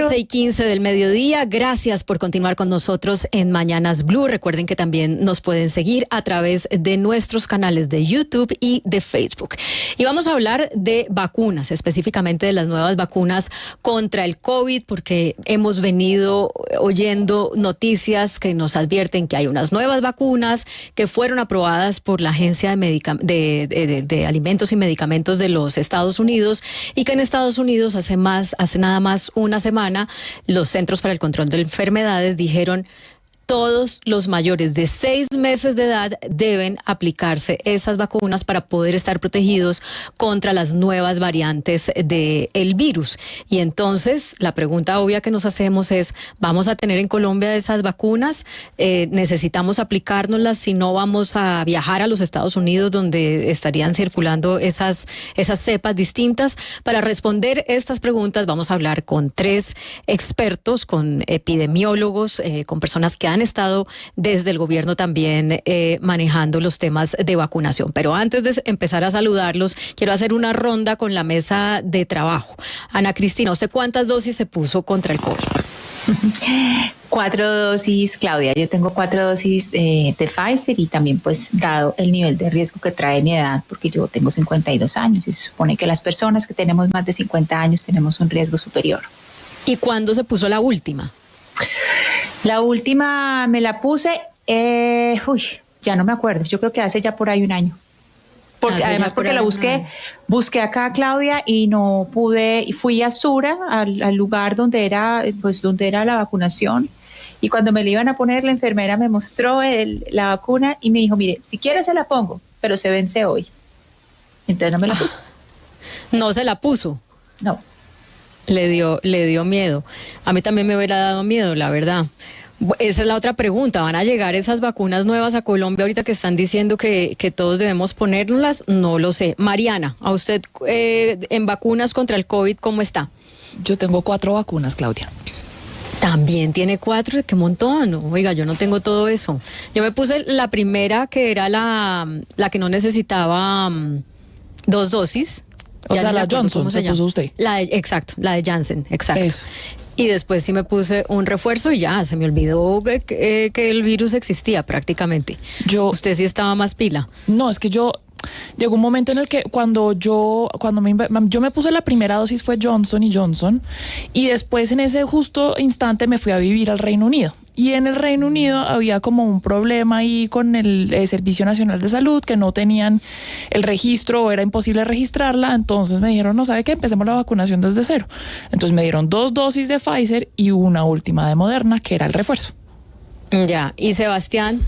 6:15 del mediodía. Gracias por continuar con nosotros en Mañanas Blue. Recuerden que también nos pueden seguir a través de nuestros canales de YouTube y de Facebook. Y vamos a hablar de vacunas, específicamente de las nuevas vacunas contra el COVID, porque hemos venido oyendo noticias que nos advierten que hay unas nuevas vacunas que fueron aprobadas por la Agencia de Alimentos y Medicamentos de los Estados Unidos y que en Estados Unidos hace nada más una semana los Centros para el Control de Enfermedades dijeron: todos los mayores de 6 meses de edad deben aplicarse esas vacunas para poder estar protegidos contra las nuevas variantes del virus. Y entonces la pregunta obvia que nos hacemos es: ¿vamos a tener en Colombia esas vacunas? ¿Necesitamos aplicárnoslas si no vamos a viajar a los Estados Unidos, donde estarían circulando esas cepas distintas? Para responder estas preguntas vamos a hablar con 3 expertos, con epidemiólogos, con personas que han estado desde el gobierno también manejando los temas de vacunación. Pero antes de empezar a saludarlos, quiero hacer una ronda con la mesa de trabajo. Ana Cristina, ¿usted cuántas dosis se puso contra el COVID? 4 dosis, Claudia. Yo tengo 4 dosis de Pfizer y también, pues, dado el nivel de riesgo que trae mi edad, porque yo tengo 52 años y se supone que las personas que tenemos más de 50 años tenemos un riesgo superior. ¿Y cuándo se puso la última? La última me la puse, ya no me acuerdo, yo creo que hace ya por ahí un año. Además porque la busqué acá, Claudia, y no pude, y fui a Sura, al lugar donde era la vacunación, y cuando me la iban a poner, la enfermera me mostró la vacuna y me dijo: mire, si quiere se la pongo, pero se vence hoy. Entonces no me la puse. ¿No se la puso? No. Le dio miedo. A mí también me hubiera dado miedo, la verdad. Esa es la otra pregunta. ¿Van a llegar esas vacunas nuevas a Colombia ahorita que están diciendo que todos debemos ponérnoslas? No lo sé. Mariana, a usted en vacunas contra el COVID, ¿cómo está? Yo tengo 4 vacunas, Claudia. También tiene 4, qué montón. Oiga, yo no tengo todo eso. Yo me puse la primera, que era la que no necesitaba 2 dosis. O sea, la Johnson se puso usted. Exacto, la de Janssen, exacto. Eso. Y después sí me puse un refuerzo y ya, se me olvidó que el virus existía prácticamente. Usted sí estaba más pila. No, es que llegó un momento en el que cuando yo me puse la primera dosis fue Johnson & Johnson, y después en ese justo instante me fui a vivir al Reino Unido. Y en el Reino Unido había como un problema ahí con el Servicio Nacional de Salud, que no tenían el registro o era imposible registrarla. Entonces me dijeron: no, ¿sabe qué? Empecemos la vacunación desde cero. Entonces me dieron 2 dosis de Pfizer y una última de Moderna, que era el refuerzo. Ya, ¿y Sebastián?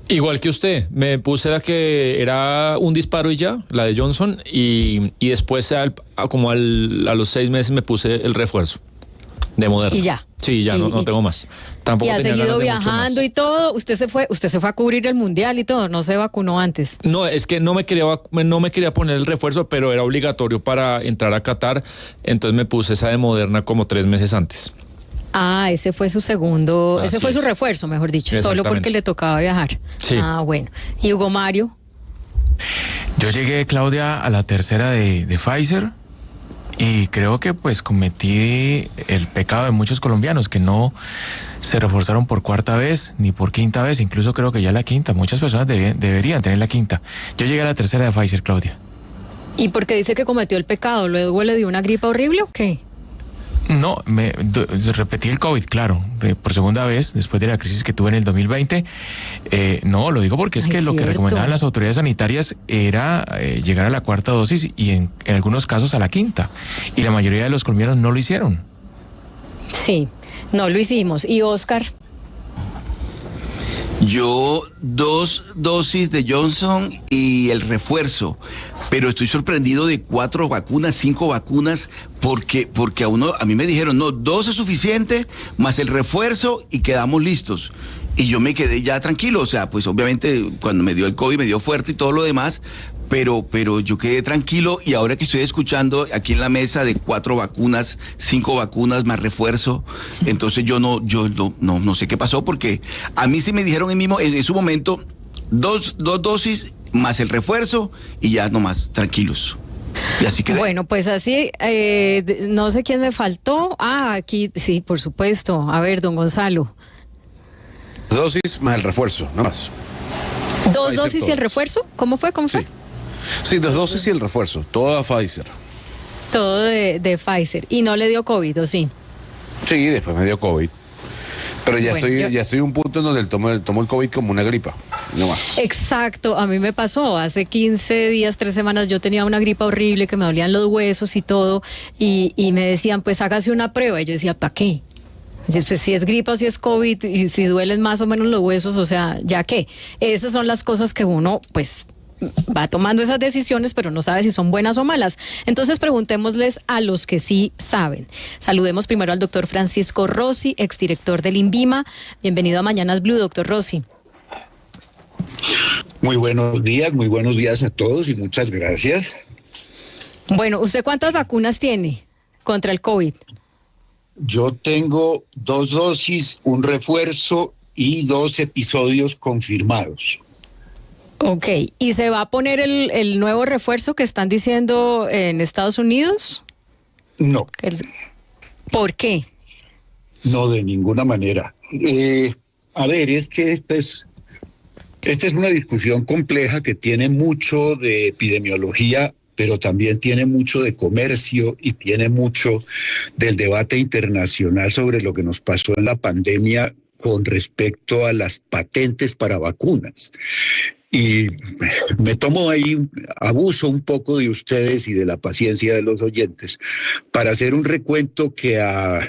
Igual que usted, me puse la que era un disparo y ya, la de Johnson, y después a los 6 meses me puse el refuerzo de Moderna. Y ya. Sí, ya no tengo más. Tampoco. Y ha seguido viajando y todo. Usted se fue a cubrir el mundial y todo, no se vacunó antes. No, es que no me quería poner el refuerzo, pero era obligatorio para entrar a Qatar, entonces me puse esa de Moderna como 3 meses antes. Ah, ese fue su segundo, ese fue su refuerzo, mejor dicho, solo porque le tocaba viajar. Sí. Ah, bueno. ¿Y Hugo Mario? Yo llegué, Claudia, a la tercera de Pfizer, y creo que pues cometí el pecado de muchos colombianos que no se reforzaron por 4ª vez ni por 5ª vez, incluso creo que ya la 5ª. Muchas personas deberían tener la 5ª. Yo llegué a la tercera de Pfizer, Claudia. ¿Y por qué dice que cometió el pecado? ¿Luego le dio una gripa horrible o qué? No, repetí el COVID, claro, por 2ª vez, después de la crisis que tuve en el 2020. No, lo digo porque es que lo que recomendaban las autoridades sanitarias era llegar a la 4ª dosis y en algunos casos a la 5ª. Y la mayoría de los colombianos no lo hicieron. Sí, no lo hicimos. ¿Y Oscar? Yo 2 dosis de Johnson y el refuerzo, pero estoy sorprendido de 4 vacunas, 5 vacunas, porque a mí me dijeron: no, 2 es suficiente, más el refuerzo y quedamos listos. Y yo me quedé ya tranquilo, o sea, pues obviamente cuando me dio el COVID me dio fuerte y todo lo demás, pero yo quedé tranquilo, y ahora que estoy escuchando aquí en la mesa de 4 vacunas, 5 vacunas más refuerzo, entonces yo no sé qué pasó, porque a mí sí me dijeron en su momento 2 dosis más el refuerzo y ya nomás tranquilos. Y así quedé. Bueno, pues así, no sé quién me faltó. Aquí, sí, por supuesto. A ver, don Gonzalo. Dosis más el refuerzo, no más. ¿Dos Pfizer dosis y el todas. refuerzo? ¿Cómo fue? Sí, 2 dosis y el refuerzo, toda Pfizer. Todo de Pfizer. ¿Y no le dio COVID o sí? Sí, después me dio COVID. Pero ya Bueno, estoy en un punto en donde tomo el COVID como una gripa, no más. Exacto, a mí me pasó hace 15 días, 3 semanas, yo tenía una gripa horrible que me dolían los huesos y todo, y me decían, pues hágase una prueba, y yo decía, ¿para qué? Pues, si es gripa o si es COVID, y si duelen más o menos los huesos, o sea, ¿ya qué? Esas son las cosas que uno, pues, va tomando esas decisiones, pero no sabe si son buenas o malas. Entonces preguntémosles a los que sí saben. Saludemos primero al doctor Francisco Rossi, exdirector del INVIMA. Bienvenido a Mañanas Blue, doctor Rossi. Muy buenos días a todos y muchas gracias. Bueno, ¿usted cuántas vacunas tiene contra el COVID? Yo tengo 2 dosis, un refuerzo y 2 episodios confirmados. Ok, ¿y se va a poner el nuevo refuerzo que están diciendo en Estados Unidos? No. ¿Por qué? No, de ninguna manera. A ver, es que esta es una discusión compleja que tiene mucho de epidemiología, pero también tiene mucho de comercio y tiene mucho del debate internacional sobre lo que nos pasó en la pandemia con respecto a las patentes para vacunas. Y me tomo ahí, abuso un poco de ustedes y de la paciencia de los oyentes para hacer un recuento que a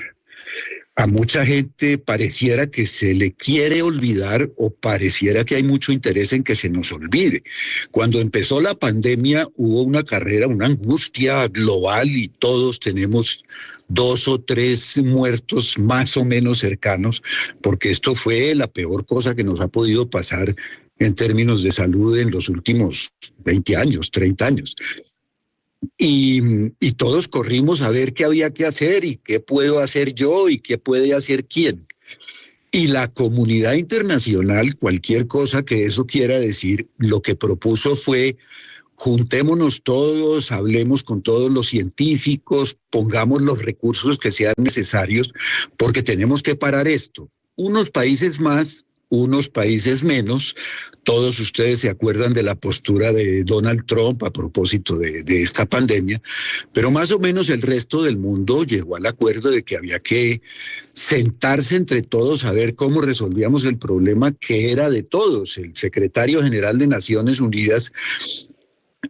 mucha gente pareciera que se le quiere olvidar o pareciera que hay mucho interés en que se nos olvide. Cuando empezó la pandemia hubo una carrera, una angustia global y todos tenemos 2 o 3 muertos más o menos cercanos, porque esto fue la peor cosa que nos ha podido pasar en términos de salud en los últimos 20 años, 30 años. Y todos corrimos a ver qué había que hacer y qué puedo hacer yo y qué puede hacer quién. Y la comunidad internacional, cualquier cosa que eso quiera decir, lo que propuso fue: juntémonos todos, hablemos con todos los científicos, pongamos los recursos que sean necesarios, porque tenemos que parar esto. Unos países más, unos países menos. Todos ustedes se acuerdan de la postura de Donald Trump a propósito de esta pandemia, pero más o menos el resto del mundo llegó al acuerdo de que había que sentarse entre todos a ver cómo resolvíamos el problema que era de todos. El secretario general de Naciones Unidas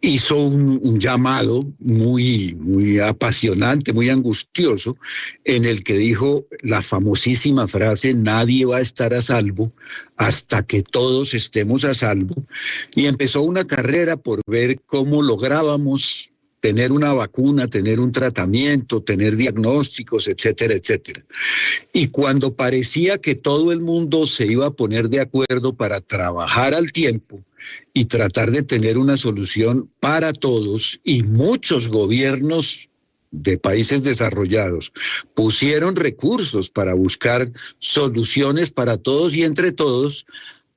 hizo un llamado muy apasionante, muy angustioso, en el que dijo la famosísima frase: nadie va a estar a salvo hasta que todos estemos a salvo. Y empezó una carrera por ver cómo lográbamos tener una vacuna, tener un tratamiento, tener diagnósticos, etcétera, etcétera. Y cuando parecía que todo el mundo se iba a poner de acuerdo para trabajar al tiempo y tratar de tener una solución para todos, y muchos gobiernos de países desarrollados pusieron recursos para buscar soluciones para todos y entre todos,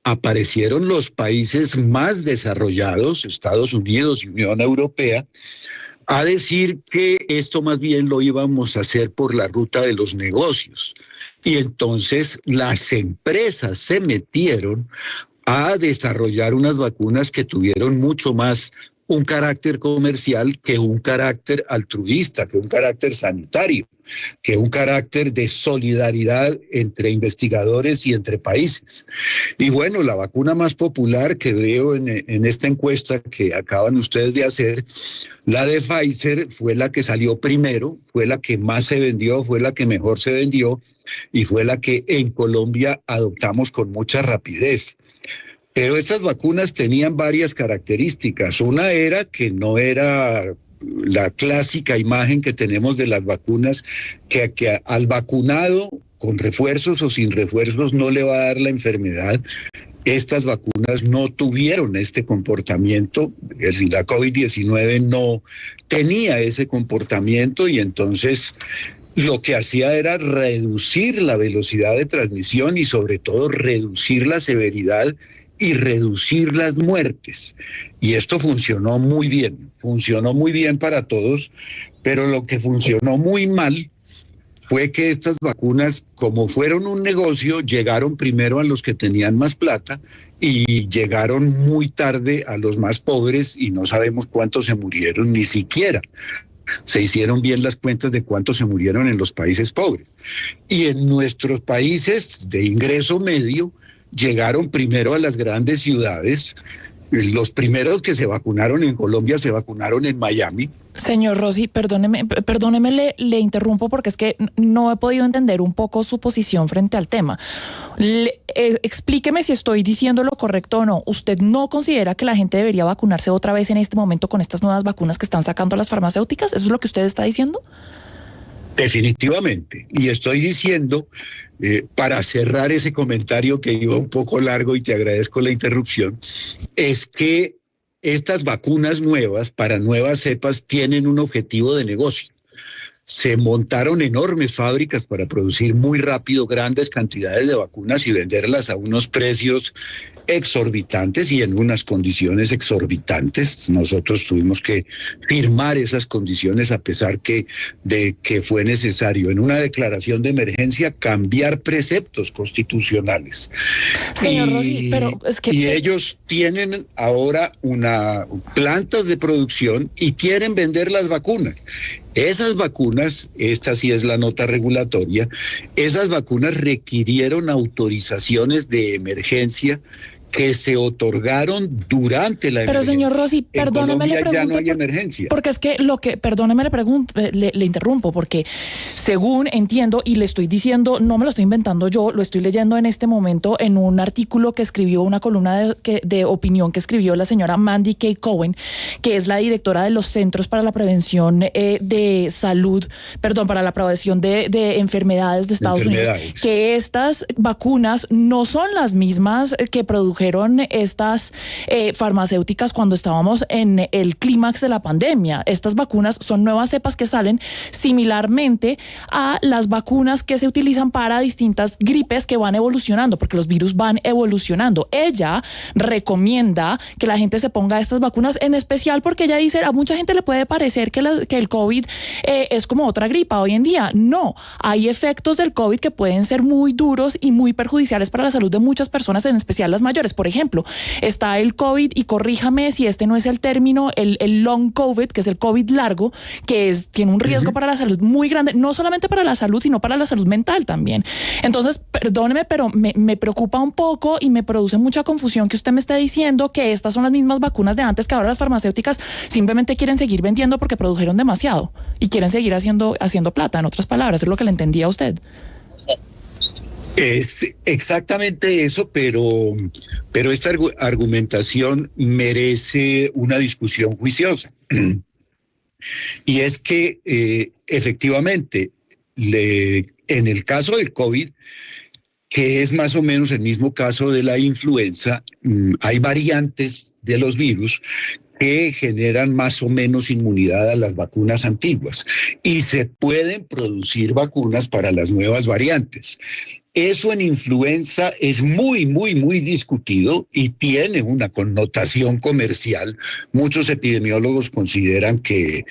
aparecieron los países más desarrollados, Estados Unidos y Unión Europea, a decir que esto más bien lo íbamos a hacer por la ruta de los negocios. Y entonces las empresas se metieron a desarrollar unas vacunas que tuvieron mucho más un carácter comercial que un carácter altruista, que un carácter sanitario, que un carácter de solidaridad entre investigadores y entre países. Y bueno, la vacuna más popular que veo en esta encuesta que acaban ustedes de hacer, la de Pfizer, fue la que salió primero, fue la que más se vendió, fue la que mejor se vendió y fue la que en Colombia adoptamos con mucha rapidez. Pero estas vacunas tenían varias características. Una era que no era la clásica imagen que tenemos de las vacunas, que al vacunado con refuerzos o sin refuerzos no le va a dar la enfermedad. Estas vacunas no tuvieron este comportamiento, la COVID-19 no tenía ese comportamiento y entonces lo que hacía era reducir la velocidad de transmisión y sobre todo reducir la severidad y reducir las muertes. Y esto funcionó muy bien para todos, pero lo que funcionó muy mal fue que estas vacunas, como fueron un negocio, llegaron primero a los que tenían más plata y llegaron muy tarde a los más pobres y no sabemos cuántos se murieron, ni siquiera se hicieron bien las cuentas de cuántos se murieron en los países pobres. Y en nuestros países de ingreso medio llegaron primero a las grandes ciudades. Los primeros que se vacunaron en Colombia se vacunaron en Miami. Señor Rossi, perdóneme, le interrumpo porque es que no he podido entender un poco su posición frente al tema. Explíqueme si estoy diciendo lo correcto o no. ¿Usted no considera que la gente debería vacunarse otra vez en este momento con estas nuevas vacunas que están sacando las farmacéuticas? ¿Eso es lo que usted está diciendo? Definitivamente. Y estoy diciendo, para cerrar ese comentario que iba un poco largo y te agradezco la interrupción, es que estas vacunas nuevas para nuevas cepas tienen un objetivo de negocio. Se montaron enormes fábricas para producir muy rápido grandes cantidades de vacunas y venderlas a unos precios exorbitantes y en unas condiciones exorbitantes. Nosotros tuvimos que firmar esas condiciones a pesar de que fue necesario en una declaración de emergencia cambiar preceptos constitucionales. Señor Rossi, pero es que... Y ellos tienen ahora plantas de producción y quieren vender las vacunas. Esas vacunas, esta sí es la nota regulatoria, esas vacunas requirieron autorizaciones de emergencia que se otorgaron durante la emergencia. Pero señor Rossi, perdóneme, le pregunto, ya no hay emergencia. Porque es que perdóneme, le pregunto, le interrumpo, porque según entiendo, y le estoy diciendo, no me lo estoy inventando yo, lo estoy leyendo en este momento en un artículo que escribió, una columna de opinión que escribió la señora Mandy K. Cohen, que es la directora de los Centros para la Prevención de Salud, para la prevención de enfermedades de Estados Unidos, que estas vacunas no son las mismas que produjeron estas farmacéuticas cuando estábamos en el clímax de la pandemia. Estas vacunas son nuevas cepas que salen similarmente a las vacunas que se utilizan para distintas gripes que van evolucionando, porque los virus van evolucionando. Ella recomienda que la gente se ponga estas vacunas, en especial porque ella dice, a mucha gente le puede parecer que el COVID es como otra gripa hoy en día. No, hay efectos del COVID que pueden ser muy duros y muy perjudiciales para la salud de muchas personas, en especial las mayores. Por ejemplo, está el COVID, y corríjame si este no es el término, el long COVID, que es el COVID largo, que tiene un riesgo para la salud muy grande, no solamente para la salud, sino para la salud mental también. Entonces, perdóneme, pero me preocupa un poco y me produce mucha confusión que usted me esté diciendo que estas son las mismas vacunas de antes, que ahora las farmacéuticas simplemente quieren seguir vendiendo porque produjeron demasiado y quieren seguir haciendo plata, en otras palabras, es lo que le entendía a usted. Es exactamente eso, pero esta argumentación merece una discusión juiciosa. Y es que efectivamente, en el caso del COVID, que es más o menos el mismo caso de la influenza, hay variantes de los virus que generan más o menos inmunidad a las vacunas antiguas y se pueden producir vacunas para las nuevas variantes. Eso en influenza es muy, muy, muy discutido y tiene una connotación comercial. Muchos epidemiólogos consideran que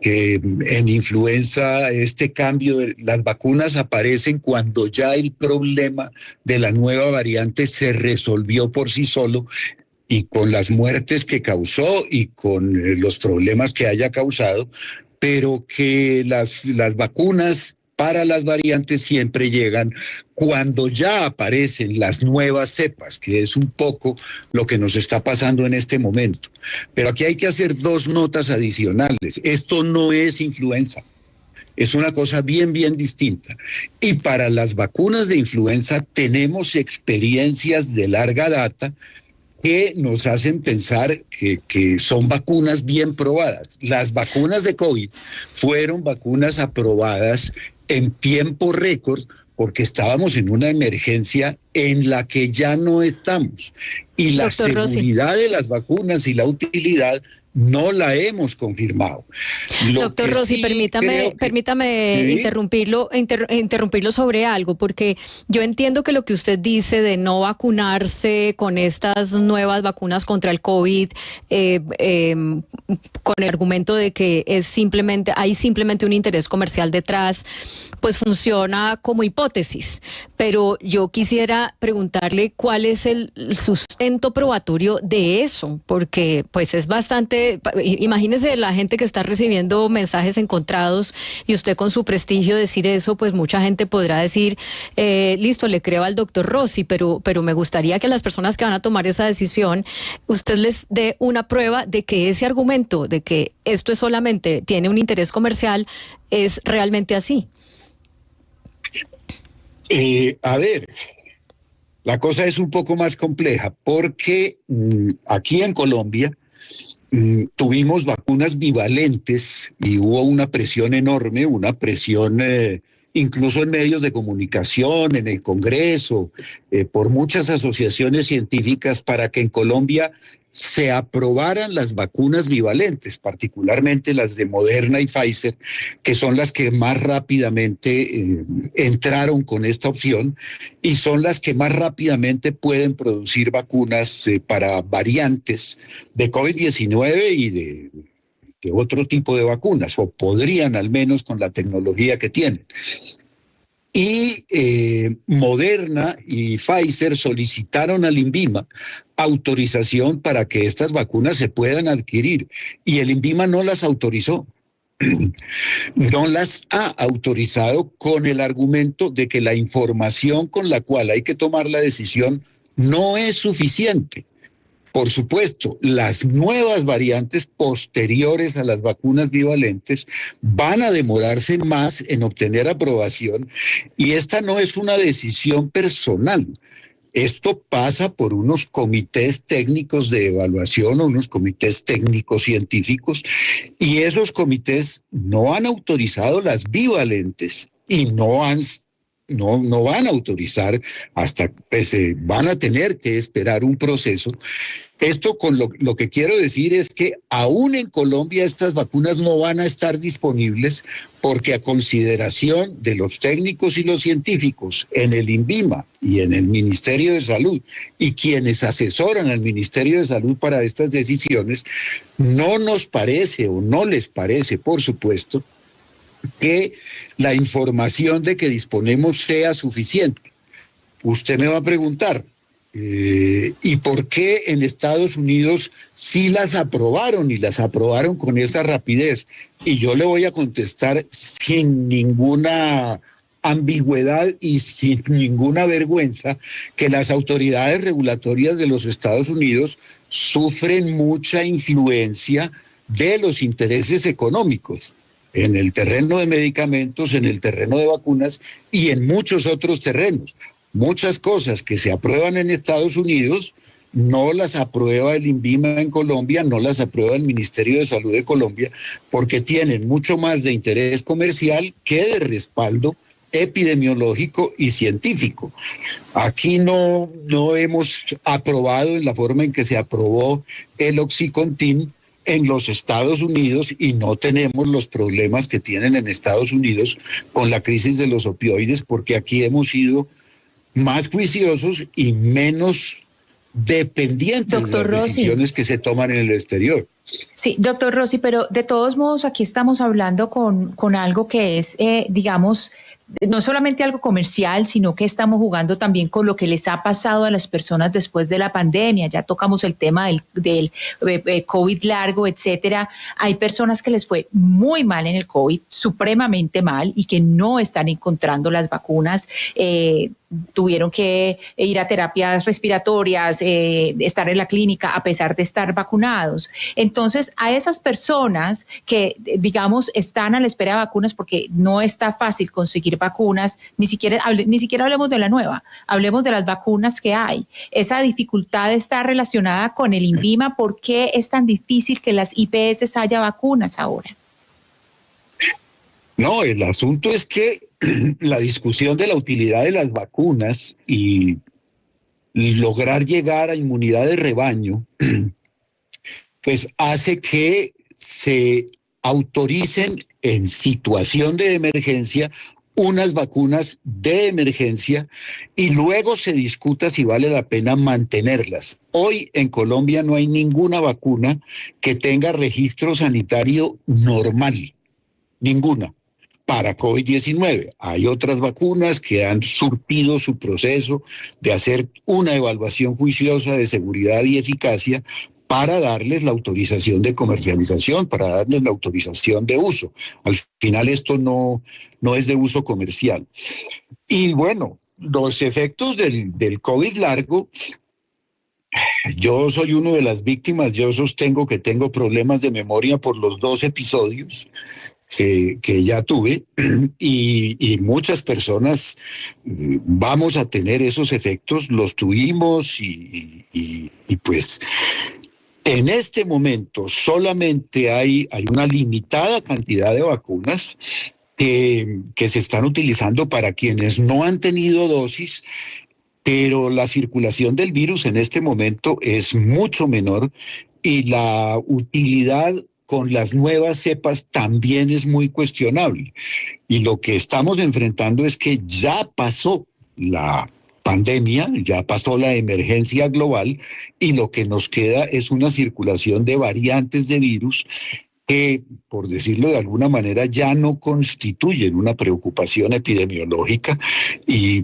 en influenza este cambio de las vacunas aparecen cuando ya el problema de la nueva variante se resolvió por sí solo, y con las muertes que causó y con los problemas que haya causado, pero que las vacunas para las variantes siempre llegan cuando ya aparecen las nuevas cepas, que es un poco lo que nos está pasando en este momento. Pero aquí hay que hacer dos notas adicionales. Esto no es influenza. Es una cosa bien, bien distinta. Y para las vacunas de influenza tenemos experiencias de larga data que nos hacen pensar que son vacunas bien probadas. Las vacunas de COVID fueron vacunas aprobadas en tiempo récord porque estábamos en una emergencia en la que ya no estamos. Y la seguridad de las vacunas y la utilidad no la hemos confirmado. Doctor Rossi, sí permítame ¿sí? interrumpirlo sobre algo, porque yo entiendo que lo que usted dice de no vacunarse con estas nuevas vacunas contra el COVID, con el argumento de que hay simplemente un interés comercial detrás, pues funciona como hipótesis. Pero yo quisiera preguntarle cuál es el sustento probatorio de eso, porque pues es bastante, imagínese la gente que está recibiendo mensajes encontrados y usted con su prestigio decir eso, pues mucha gente podrá decir, listo, le creo al doctor Rossi, pero me gustaría que las personas que van a tomar esa decisión, usted les dé una prueba de que ese argumento de que esto es solamente tiene un interés comercial es realmente así. A ver, la cosa es un poco más compleja porque aquí en Colombia tuvimos vacunas bivalentes y hubo una presión enorme, una presión incluso en medios de comunicación, en el Congreso, por muchas asociaciones científicas para que en Colombia se aprobaran las vacunas bivalentes, particularmente las de Moderna y Pfizer, que son las que más rápidamente entraron con esta opción y son las que más rápidamente pueden producir vacunas para variantes de COVID-19 y de otro tipo de vacunas, o podrían al menos con la tecnología que tienen. Y Moderna y Pfizer solicitaron al INVIMA autorización para que estas vacunas se puedan adquirir y el INVIMA no las autorizó. No las ha autorizado con el argumento de que la información con la cual hay que tomar la decisión no es suficiente. Por supuesto, las nuevas variantes posteriores a las vacunas bivalentes van a demorarse más en obtener aprobación y esta no es una decisión personal. Esto pasa por unos comités técnicos de evaluación o unos comités técnicos científicos y esos comités no han autorizado las bivalentes y no van a autorizar hasta van a tener que esperar un proceso. Esto con lo que quiero decir es que aún en Colombia estas vacunas no van a estar disponibles porque a consideración de los técnicos y los científicos en el INVIMA y en el Ministerio de Salud y quienes asesoran al Ministerio de Salud para estas decisiones, no nos parece o no les parece, por supuesto, que la información de que disponemos sea suficiente. Usted me va a preguntar, ¿y por qué en Estados Unidos sí las aprobaron y las aprobaron con esa rapidez? Y yo le voy a contestar sin ninguna ambigüedad y sin ninguna vergüenza que las autoridades regulatorias de los Estados Unidos sufren mucha influencia de los intereses económicos en el terreno de medicamentos, en el terreno de vacunas y en muchos otros terrenos. Muchas cosas que se aprueban en Estados Unidos no las aprueba el INVIMA en Colombia, no las aprueba el Ministerio de Salud de Colombia, porque tienen mucho más de interés comercial que de respaldo epidemiológico y científico. Aquí no hemos aprobado en la forma en que se aprobó el Oxycontin en los Estados Unidos y no tenemos los problemas que tienen en Estados Unidos con la crisis de los opioides, porque aquí hemos sido más juiciosos y menos dependientes de las decisiones que se toman en el exterior. Sí, doctor Rossi, pero de todos modos aquí estamos hablando con algo que es, digamos, no solamente algo comercial, sino que estamos jugando también con lo que les ha pasado a las personas después de la pandemia. Ya tocamos el tema del COVID largo, etcétera. Hay personas que les fue muy mal en el COVID, supremamente mal, y que no están encontrando las vacunas. Tuvieron que ir a terapias respiratorias, estar en la clínica a pesar de estar vacunados. Entonces, a esas personas que, digamos, están a la espera de vacunas porque no está fácil conseguir vacunas, ni siquiera hablemos de la nueva, hablemos de las vacunas que hay. Esa dificultad está relacionada con el INVIMA. ¿Por qué es tan difícil que las IPS haya vacunas ahora? No, el asunto es que la discusión de la utilidad de las vacunas y lograr llegar a inmunidad de rebaño pues hace que se autoricen en situación de emergencia unas vacunas de emergencia y luego se discuta si vale la pena mantenerlas. Hoy en Colombia no hay ninguna vacuna que tenga registro sanitario normal, ninguna, para COVID-19. Hay otras vacunas que han surtido su proceso de hacer una evaluación juiciosa de seguridad y eficacia para darles la autorización de comercialización, para darles la autorización de uso. Al final esto no es de uso comercial. Y bueno, los efectos del COVID largo, yo soy uno de las víctimas, yo sostengo que tengo problemas de memoria por los 2 episodios que ya tuve y muchas personas vamos a tener esos efectos, los tuvimos y pues en este momento solamente hay una limitada cantidad de vacunas que se están utilizando para quienes no han tenido dosis, pero la circulación del virus en este momento es mucho menor y la utilidad con las nuevas cepas también es muy cuestionable. Y lo que estamos enfrentando es que ya pasó la pandemia, ya pasó la emergencia global y lo que nos queda es una circulación de variantes de virus que, por decirlo de alguna manera, ya no constituyen una preocupación epidemiológica y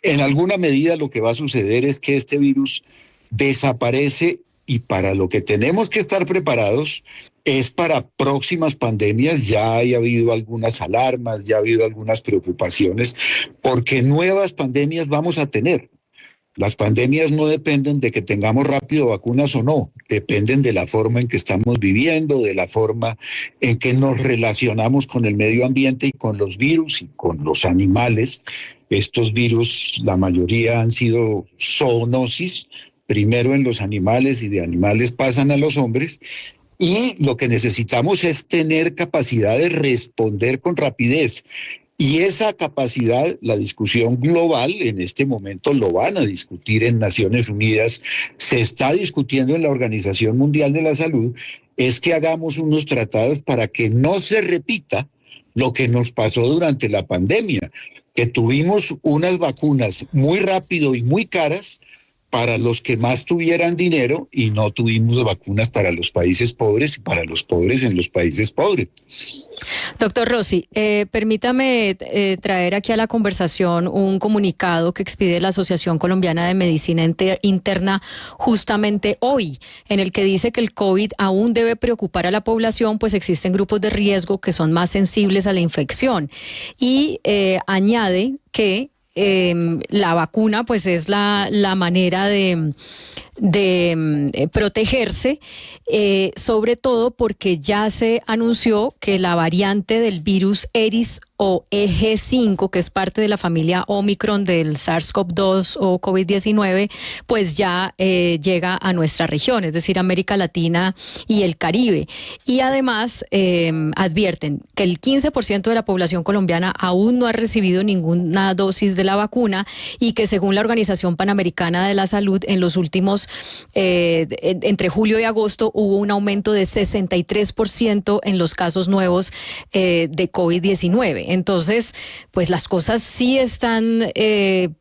en alguna medida lo que va a suceder es que este virus desaparece y para lo que tenemos que estar preparados es para próximas pandemias. Ya ha habido algunas alarmas, ya ha habido algunas preocupaciones, porque nuevas pandemias vamos a tener. Las pandemias no dependen de que tengamos rápido vacunas o no, dependen de la forma en que estamos viviendo, de la forma en que nos relacionamos con el medio ambiente y con los virus y con los animales. Estos virus, la mayoría han sido zoonosis, primero en los animales y de animales pasan a los hombres, y lo que necesitamos es tener capacidad de responder con rapidez. Y esa capacidad, la discusión global, en este momento lo van a discutir en Naciones Unidas, se está discutiendo en la Organización Mundial de la Salud, es que hagamos unos tratados para que no se repita lo que nos pasó durante la pandemia, que tuvimos unas vacunas muy rápido y muy caras para los que más tuvieran dinero y no tuvimos vacunas para los países pobres y para los pobres en los países pobres. Doctor Rossi, permítame traer aquí a la conversación un comunicado que expide la Asociación Colombiana de Medicina Interna justamente hoy, en el que dice que el COVID aún debe preocupar a la población, pues existen grupos de riesgo que son más sensibles a la infección. Y añade que la vacuna pues es la manera de protegerse, sobre todo porque ya se anunció que la variante del virus Eris o EG5, que es parte de la familia Omicron del SARS-CoV-2 o COVID-19, pues ya llega a nuestra región, es decir, América Latina y el Caribe. Y además advierten que el 15% de la población colombiana aún no ha recibido ninguna dosis de la vacuna y que según la Organización Panamericana de la Salud, en los últimos, entre julio y agosto, hubo un aumento de 63% en los casos nuevos de COVID-19. Entonces, pues las cosas sí están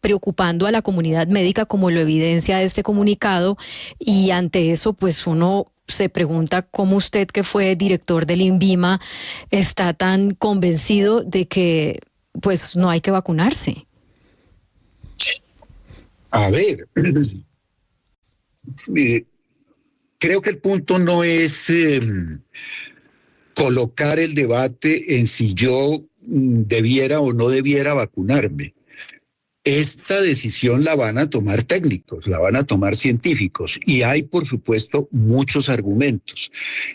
preocupando a la comunidad médica, como lo evidencia este comunicado, y ante eso, pues uno se pregunta cómo usted, que fue director del INVIMA, está tan convencido de que pues no hay que vacunarse. A ver, creo que el punto no es colocar el debate en si yo debiera o no debiera vacunarme. Esta decisión la van a tomar técnicos, la van a tomar científicos, y hay, por supuesto, muchos argumentos.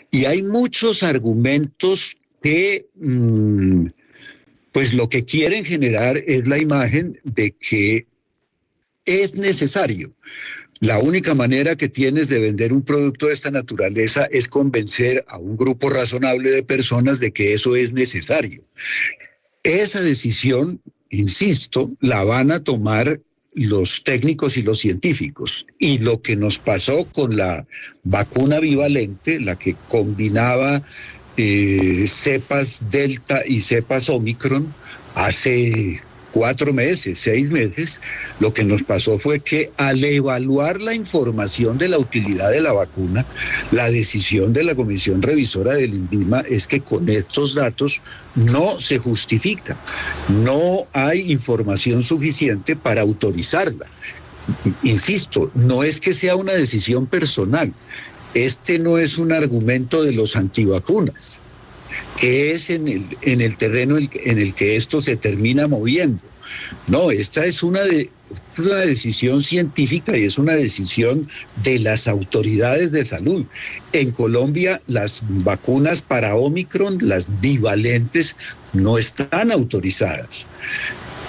Y hay muchos argumentos que, pues lo que quieren generar es la imagen de que es necesario. La única manera que tienes de vender un producto de esta naturaleza es convencer a un grupo razonable de personas de que eso es necesario. Esa decisión, insisto, la van a tomar los técnicos y los científicos. Y lo que nos pasó con la vacuna bivalente, la que combinaba cepas Delta y cepas Omicron, hace 4 meses, 6 meses, lo que nos pasó fue que al evaluar la información de la utilidad de la vacuna, la decisión de la Comisión Revisora del INVIMA es que con estos datos no se justifica, no hay información suficiente para autorizarla. Insisto, no es que sea una decisión personal, este no es un argumento de los antivacunas, que es en el terreno en el que esto se termina moviendo. No, esta es una decisión científica y es una decisión de las autoridades de salud. En Colombia, las vacunas para Omicron, las bivalentes, no están autorizadas.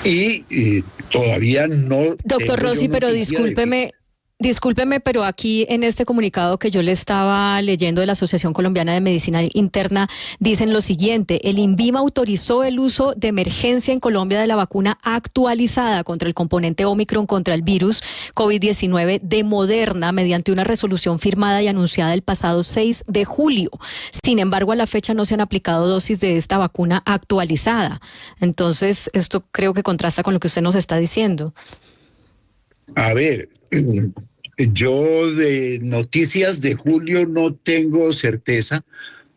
Y todavía no... Doctor Rossi, pero discúlpeme, pero aquí en este comunicado que yo le estaba leyendo de la Asociación Colombiana de Medicina Interna, dicen lo siguiente: el INVIMA autorizó el uso de emergencia en Colombia de la vacuna actualizada contra el componente Omicron contra el virus COVID-19 de Moderna mediante una resolución firmada y anunciada el pasado 6 de julio. Sin embargo, a la fecha no se han aplicado dosis de esta vacuna actualizada. Entonces, esto creo que contrasta con lo que usted nos está diciendo. A ver, yo de noticias de julio no tengo certeza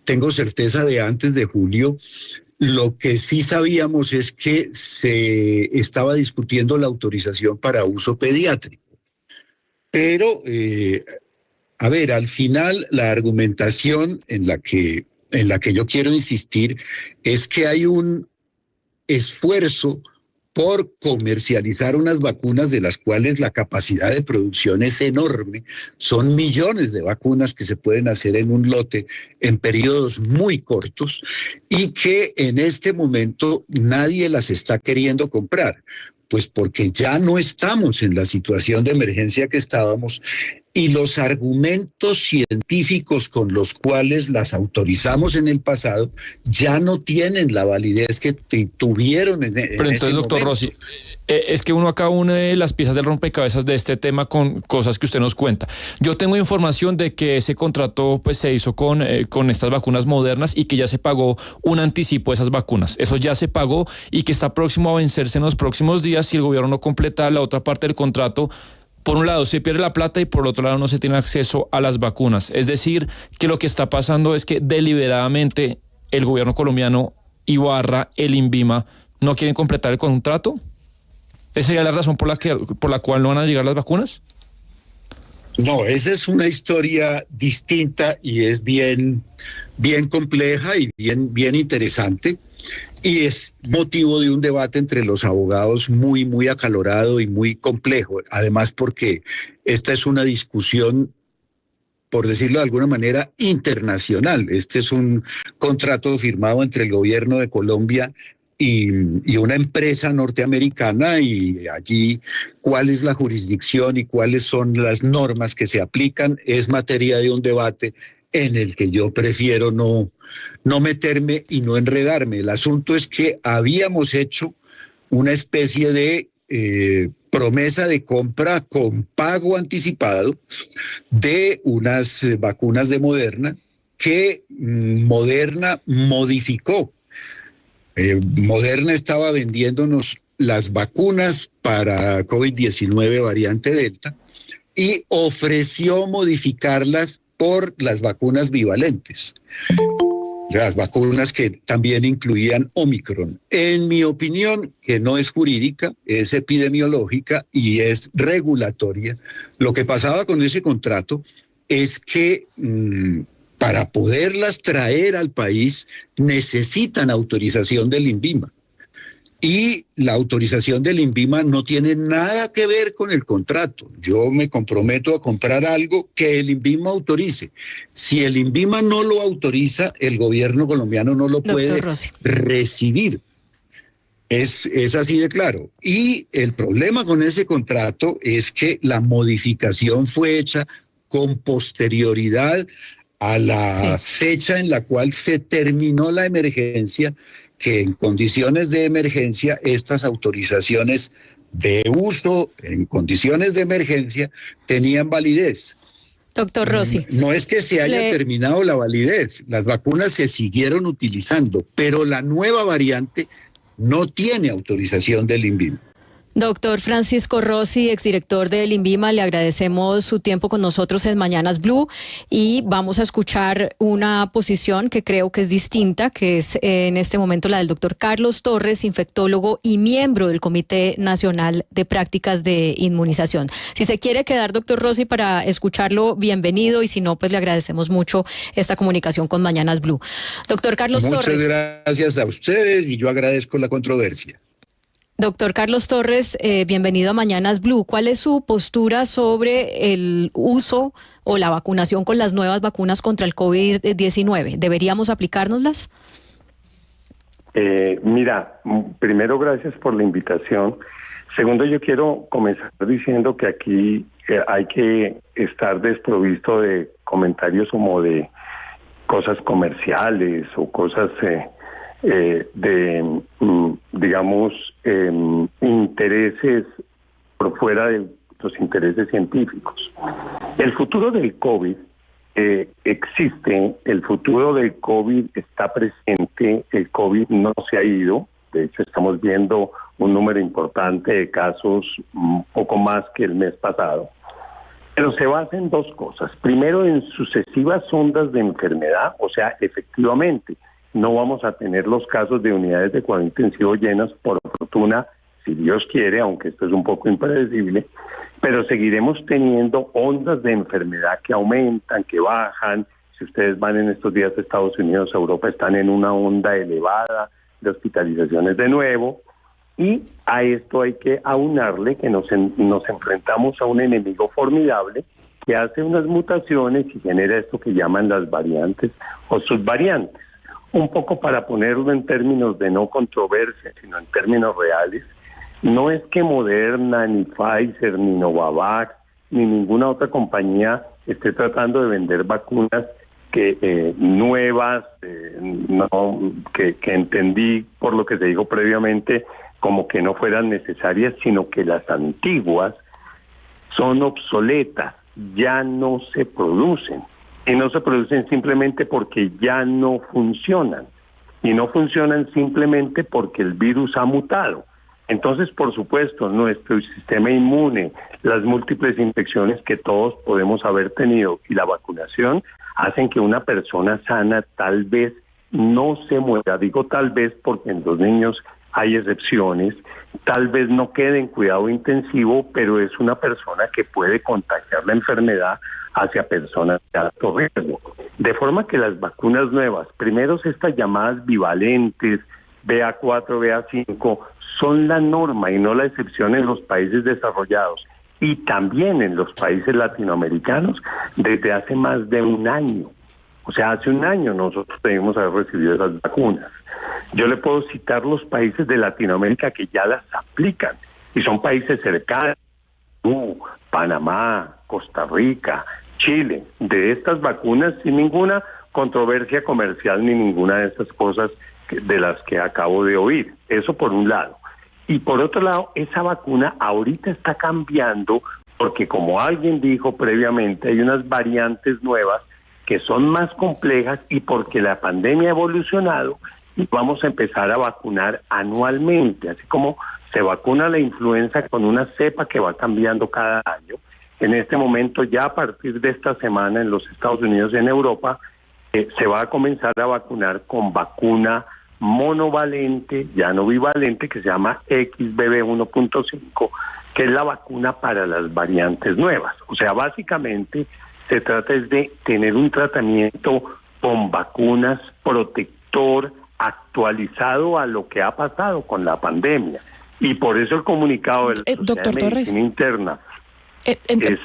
de antes de julio. Lo que sí sabíamos es que se estaba discutiendo la autorización para uso pediátrico. Pero, a ver, al final la argumentación en la que yo quiero insistir es que hay un esfuerzo por comercializar unas vacunas de las cuales la capacidad de producción es enorme. Son millones de vacunas que se pueden hacer en un lote en periodos muy cortos y que en este momento nadie las está queriendo comprar, pues porque ya no estamos en la situación de emergencia que estábamos y los argumentos científicos con los cuales las autorizamos en el pasado ya no tienen la validez que tuvieron en Pero entonces, ese doctor momento. Rossi, es que uno acá une las piezas del rompecabezas de este tema con cosas que usted nos cuenta. Yo tengo información de que ese contrato pues se hizo con estas vacunas modernas y que ya se pagó un anticipo de esas vacunas. Eso ya se pagó y que está próximo a vencerse en los próximos días si el gobierno no completa la otra parte del contrato. Por un lado se pierde la plata y por otro lado no se tiene acceso a las vacunas. Es decir, que lo que está pasando es que deliberadamente el gobierno colombiano y el INVIMA no quieren completar el contrato. ¿Esa sería la razón por la cual no van a llegar las vacunas? No, esa es una historia distinta y es bien compleja y bien interesante. Y es motivo de un debate entre los abogados muy acalorado y muy complejo. Además, porque esta es una discusión, por decirlo de alguna manera, internacional. Este es un contrato firmado entre el gobierno de Colombia y una empresa norteamericana, y allí cuál es la jurisdicción y cuáles son las normas que se aplican es materia de un debate en el que yo prefiero no meterme y no enredarme. El asunto es que habíamos hecho una especie de promesa de compra con pago anticipado de unas vacunas de Moderna que Moderna modificó. Moderna estaba vendiéndonos las vacunas para COVID-19 variante Delta y ofreció modificarlas por las vacunas bivalentes, las vacunas que también incluían Omicron. En mi opinión, que no es jurídica, es epidemiológica y es regulatoria, lo que pasaba con ese contrato es que para poderlas traer al país necesitan autorización del INVIMA. Y la autorización del INVIMA no tiene nada que ver con el contrato. Yo me comprometo a comprar algo que el INVIMA autorice. Si el INVIMA no lo autoriza, el gobierno colombiano no lo puede recibir. Es así de claro. Y el problema con ese contrato es que la modificación fue hecha con posterioridad a la fecha en la cual se terminó la emergencia, que en condiciones de emergencia estas autorizaciones de uso en condiciones de emergencia tenían validez. Doctor Rossi. No es que se haya terminado la validez, las vacunas se siguieron utilizando, pero la nueva variante no tiene autorización del INVIMA. Doctor Francisco Rossi, exdirector del INVIMA, le agradecemos su tiempo con nosotros en Mañanas Blue y vamos a escuchar una posición que creo que es distinta, que es en este momento la del doctor Carlos Torres, infectólogo y miembro del Comité Nacional de Prácticas de Inmunización. Si se quiere quedar, doctor Rossi, para escucharlo, bienvenido, y si no, pues le agradecemos mucho esta comunicación con Mañanas Blue. Doctor Carlos Torres. Muchas gracias a ustedes y yo agradezco la controversia. Doctor Carlos Torres, bienvenido a Mañanas Blue. ¿Cuál es su postura sobre el uso o la vacunación con las nuevas vacunas contra el COVID-19? ¿Deberíamos aplicárnoslas? Mira, primero, gracias por la invitación. Segundo, yo quiero comenzar diciendo que aquí hay que estar desprovisto de comentarios como de cosas comerciales o cosas intereses por fuera de los intereses científicos. El futuro del COVID existe, el futuro del COVID está presente, el COVID no se ha ido, de hecho estamos viendo un número importante de casos, un poco más que el mes pasado, pero se basa en dos cosas. Primero, en sucesivas ondas de enfermedad, o sea, efectivamente, no vamos a tener los casos de unidades de cuidado intensivo llenas, por fortuna, si Dios quiere, aunque esto es un poco impredecible, pero seguiremos teniendo ondas de enfermedad que aumentan, que bajan. Si ustedes van en estos días a Estados Unidos, Europa, están en una onda elevada de hospitalizaciones de nuevo, y a esto hay que aunarle que nos enfrentamos a un enemigo formidable que hace unas mutaciones y genera esto que llaman las variantes o subvariantes. Un poco para ponerlo en términos de no controversia, sino en términos reales, no es que Moderna, ni Pfizer, ni Novavax, ni ninguna otra compañía esté tratando de vender vacunas nuevas, que entendí por lo que se dijo previamente, como que no fueran necesarias, sino que las antiguas son obsoletas, ya no se producen. Y no se producen simplemente porque ya no funcionan. Y no funcionan simplemente porque el virus ha mutado. Entonces, por supuesto, nuestro sistema inmune, las múltiples infecciones que todos podemos haber tenido y la vacunación hacen que una persona sana tal vez no se muera. Digo tal vez porque en los niños hay excepciones. Tal vez no quede en cuidado intensivo, pero es una persona que puede contagiar la enfermedad hacia personas de alto riesgo. De forma que las vacunas nuevas, primero estas llamadas bivalentes, BA4, BA5, son la norma y no la excepción en los países desarrollados y también en los países latinoamericanos desde hace más de un año. O sea, hace un año nosotros debimos haber recibido esas vacunas. Yo le puedo citar los países de Latinoamérica que ya las aplican y son países cercanos, Panamá, Costa Rica, Chile, de estas vacunas sin ninguna controversia comercial ni ninguna de estas cosas de las que acabo de oír. Eso por un lado. Y por otro lado, esa vacuna ahorita está cambiando porque, como alguien dijo previamente, hay unas variantes nuevas que son más complejas y porque la pandemia ha evolucionado y vamos a empezar a vacunar anualmente, así como se vacuna la influenza con una cepa que va cambiando cada año. En este momento, ya a partir de esta semana en los Estados Unidos y en Europa, se va a comenzar a vacunar con vacuna monovalente, ya no bivalente, que se llama XBB 1.5, que es la vacuna para las variantes nuevas. O sea, básicamente se trata de tener un tratamiento con vacunas protector actualizado a lo que ha pasado con la pandemia. Y por eso el comunicado de la Sociedad de Medicina Interna es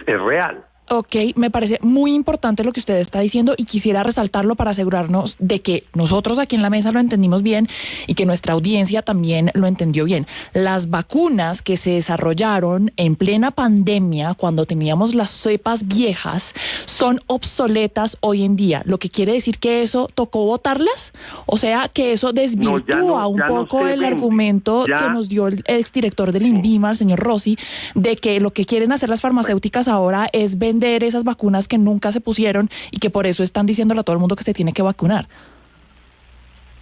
real. Ok, me parece muy importante lo que usted está diciendo y quisiera resaltarlo para asegurarnos de que nosotros aquí en la mesa lo entendimos bien y que nuestra audiencia también lo entendió bien. Las vacunas que se desarrollaron en plena pandemia, cuando teníamos las cepas viejas, son obsoletas hoy en día. Lo que quiere decir que eso tocó botarlas, o sea, que eso desvirtúa un poco el argumento que nos dio el exdirector del INVIMA, el señor Rossi, de que lo que quieren hacer las farmacéuticas ahora es vender esas vacunas que nunca se pusieron y que por eso están diciéndole a todo el mundo que se tiene que vacunar.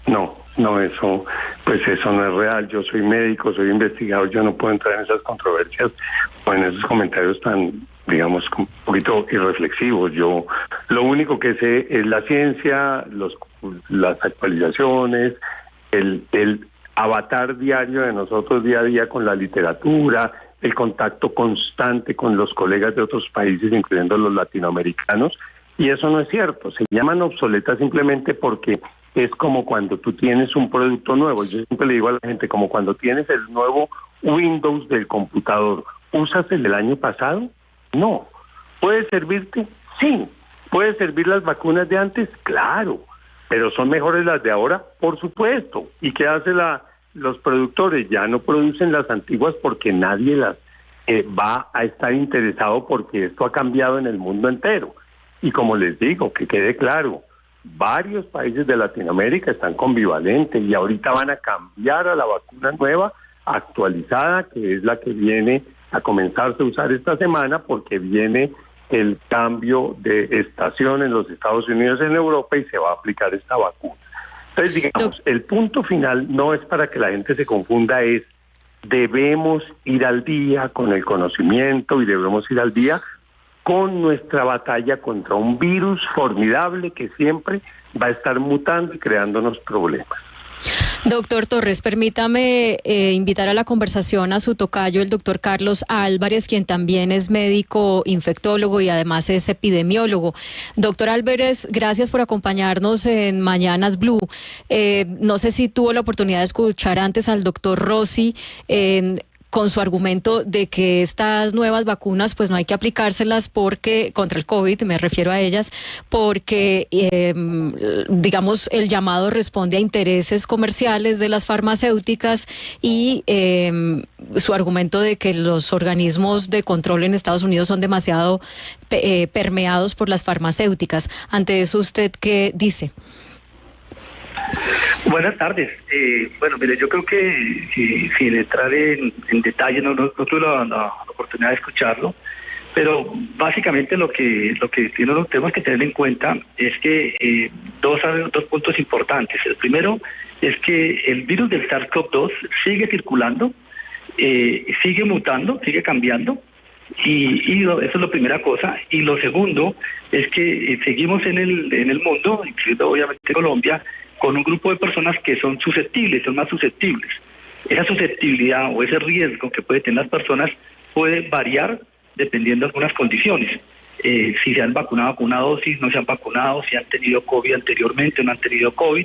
No, eso no es real. Yo soy médico, soy investigador, yo no puedo entrar en esas controversias o en esos comentarios tan, digamos, un poquito irreflexivos. Yo lo único que sé es la ciencia, las actualizaciones, el avatar diario de nosotros día a día con la literatura, el contacto constante con los colegas de otros países, incluyendo los latinoamericanos, y eso no es cierto. Se llaman obsoletas simplemente porque es como cuando tú tienes un producto nuevo. Yo siempre le digo a la gente, como cuando tienes el nuevo Windows del computador, ¿usas el del año pasado? No. ¿Puede servirte? Sí. ¿Puede servir las vacunas de antes? Claro. ¿Pero son mejores las de ahora? Por supuesto. ¿Y qué hace los productores? Ya no producen las antiguas porque nadie las va a estar interesado, porque esto ha cambiado en el mundo entero. Y como les digo, que quede claro, varios países de Latinoamérica están con bivalente y ahorita van a cambiar a la vacuna nueva, actualizada, que es la que viene a comenzarse a usar esta semana, porque viene el cambio de estación en los Estados Unidos y en Europa y se va a aplicar esta vacuna. Entonces, digamos, el punto final no es para que la gente se confunda, es debemos ir al día con el conocimiento y debemos ir al día con nuestra batalla contra un virus formidable que siempre va a estar mutando y creándonos problemas. Doctor Torres, permítame invitar a la conversación a su tocayo, el doctor Carlos Álvarez, quien también es médico infectólogo y además es epidemiólogo. Doctor Álvarez, gracias por acompañarnos en Mañanas Blue. No sé si tuvo la oportunidad de escuchar antes al doctor Rossi con su argumento de que estas nuevas vacunas pues no hay que aplicárselas porque contra el COVID, me refiero a ellas, porque digamos el llamado responde a intereses comerciales de las farmacéuticas y su argumento de que los organismos de control en Estados Unidos son demasiado permeados por las farmacéuticas. Ante eso, ¿usted qué dice? Buenas tardes. Bueno, mire, yo creo que sin entrar en detalle, no tuve la oportunidad de escucharlo, pero básicamente lo que tenemos que tener en cuenta es que dos puntos importantes. El primero es que el virus del SARS-CoV-2 sigue circulando, sigue mutando, sigue cambiando, y eso es la primera cosa. Y lo segundo es que seguimos en el mundo, incluido obviamente Colombia, con un grupo de personas que son susceptibles, son más susceptibles. Esa susceptibilidad o ese riesgo que puede tener las personas puede variar dependiendo de algunas condiciones. Si se han vacunado con una dosis, no se han vacunado, si han tenido COVID anteriormente o no han tenido COVID,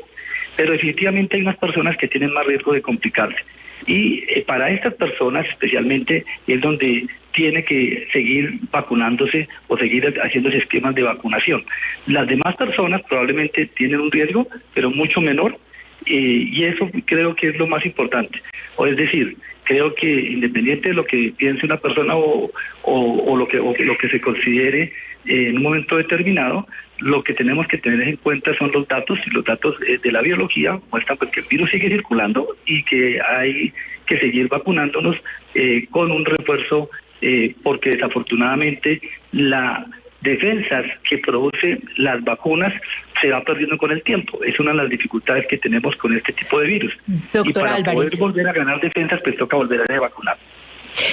pero definitivamente hay unas personas que tienen más riesgo de complicarse. Y para estas personas especialmente es donde tiene que seguir vacunándose o seguir haciéndose esquemas de vacunación. Las demás personas probablemente tienen un riesgo, pero mucho menor, y eso creo que es lo más importante. O es decir, creo que independiente de lo que piense una persona o lo que se considere en un momento determinado, lo que tenemos que tener en cuenta son los datos, y los datos de la biología muestran pues que el virus sigue circulando y que hay que seguir vacunándonos con un refuerzo, porque desafortunadamente las defensas que producen las vacunas se va perdiendo con el tiempo. Es una de las dificultades que tenemos con este tipo de virus. Doctor y para Álvarez, poder volver a ganar defensas, pues toca volver a vacunar.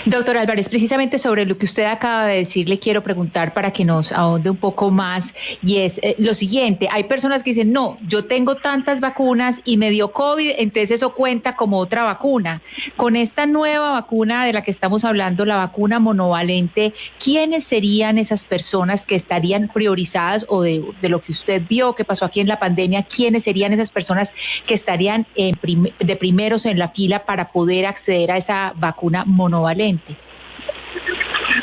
Doctor Álvarez, precisamente sobre lo que usted acaba de decir, le quiero preguntar para que nos ahonde un poco más, y es lo siguiente: hay personas que dicen, no, yo tengo tantas vacunas y me dio COVID, entonces eso cuenta como otra vacuna. Con esta nueva vacuna de la que estamos hablando, la vacuna monovalente, ¿quiénes serían esas personas que estarían priorizadas, o de lo que usted vio que pasó aquí en la pandemia, quiénes serían esas personas que estarían de primeros en la fila para poder acceder a esa vacuna monovalente?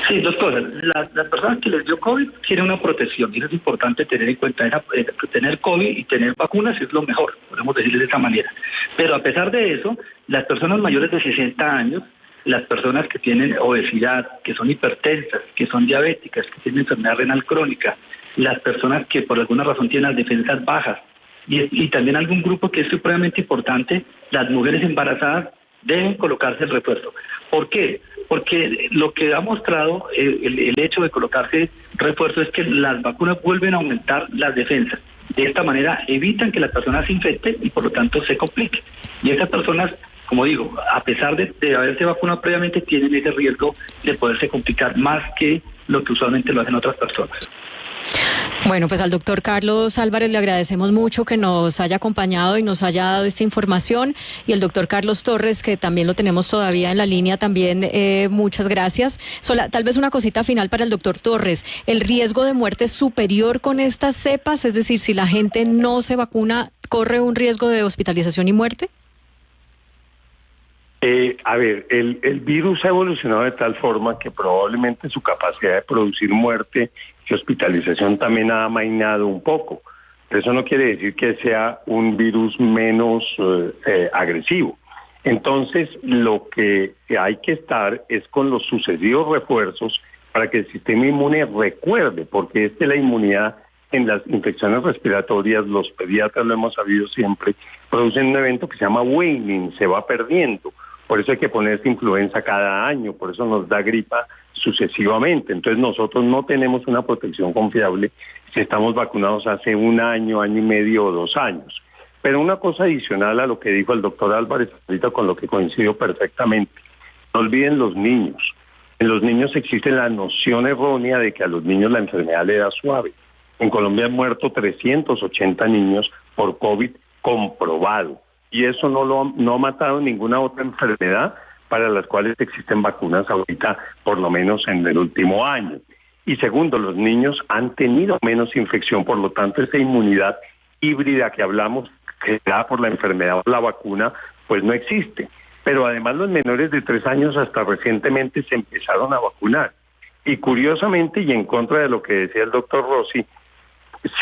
Sí, dos cosas. Las personas que les dio COVID tienen una protección y eso es importante tener en cuenta. Tener COVID y tener vacunas es lo mejor, podemos decirles de esa manera. Pero a pesar de eso, las personas mayores de 60 años, las personas que tienen obesidad, que son hipertensas, que son diabéticas, que tienen enfermedad renal crónica, las personas que por alguna razón tienen las defensas bajas y también algún grupo que es supremamente importante, las mujeres embarazadas deben colocarse el refuerzo. ¿Por qué? Porque lo que ha mostrado el hecho de colocarse refuerzo es que las vacunas vuelven a aumentar las defensas. De esta manera evitan que las personas se infecten y por lo tanto se compliquen. Y estas personas, como digo, a pesar de haberse vacunado previamente, tienen ese riesgo de poderse complicar más que lo que usualmente lo hacen otras personas. Bueno, pues al doctor Carlos Álvarez le agradecemos mucho que nos haya acompañado y nos haya dado esta información. Y el doctor Carlos Torres, que también lo tenemos todavía en la línea, también muchas gracias. Tal vez una cosita final para el doctor Torres. ¿El riesgo de muerte es superior con estas cepas? Es decir, si la gente no se vacuna, ¿corre un riesgo de hospitalización y muerte? A ver, el virus ha evolucionado de tal forma que probablemente su capacidad de producir muerte y hospitalización también ha amainado un poco. Pero eso no quiere decir que sea un virus menos agresivo. Entonces, lo que hay que estar es con los sucesivos refuerzos para que el sistema inmune recuerde, porque la inmunidad en las infecciones respiratorias, los pediatras lo hemos sabido siempre, producen un evento que se llama waning, se va perdiendo. Por eso hay que ponerse influenza cada año, por eso nos da gripa sucesivamente. Entonces nosotros no tenemos una protección confiable si estamos vacunados hace un año, año y medio o 2 años. Pero una cosa adicional a lo que dijo el doctor Álvarez, ahorita con lo que coincido perfectamente, no olviden los niños. En los niños existe la noción errónea de que a los niños la enfermedad le da suave. En Colombia han muerto 380 niños por COVID comprobado. Y eso no ha matado ninguna otra enfermedad para las cuales existen vacunas ahorita, por lo menos en el último año. Y segundo, los niños han tenido menos infección, por lo tanto esa inmunidad híbrida que hablamos, que da por la enfermedad o la vacuna, pues no existe. Pero además los menores de 3 años hasta recientemente se empezaron a vacunar. Y curiosamente, y en contra de lo que decía el doctor Rossi,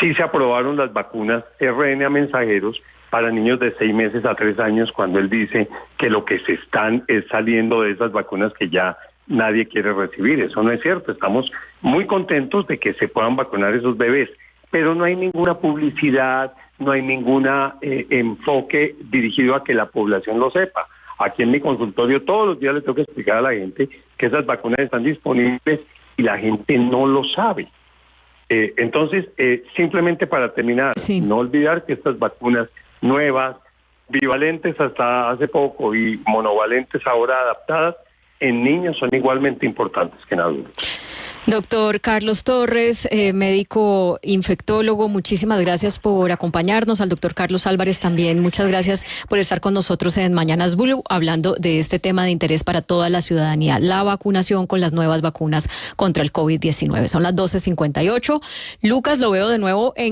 sí se aprobaron las vacunas RNA mensajeros para niños de 6 meses a 3 años, cuando él dice que lo que se están es saliendo de esas vacunas que ya nadie quiere recibir. Eso no es cierto. Estamos muy contentos de que se puedan vacunar esos bebés, pero no hay ninguna publicidad, no hay ningún enfoque dirigido a que la población lo sepa. Aquí en mi consultorio todos los días le tengo que explicar a la gente que esas vacunas están disponibles y la gente no lo sabe. Entonces, simplemente para terminar, no olvidar que estas vacunas nuevas, bivalentes hasta hace poco y monovalentes ahora adaptadas, en niños son igualmente importantes que en adultos. Doctor Carlos Torres, médico infectólogo, muchísimas gracias por acompañarnos. Al doctor Carlos Álvarez también, muchas gracias por estar con nosotros en Mañanas Blue, hablando de este tema de interés para toda la ciudadanía, la vacunación con las nuevas vacunas contra el COVID-19. Son las 12:58. Lucas, lo veo de nuevo en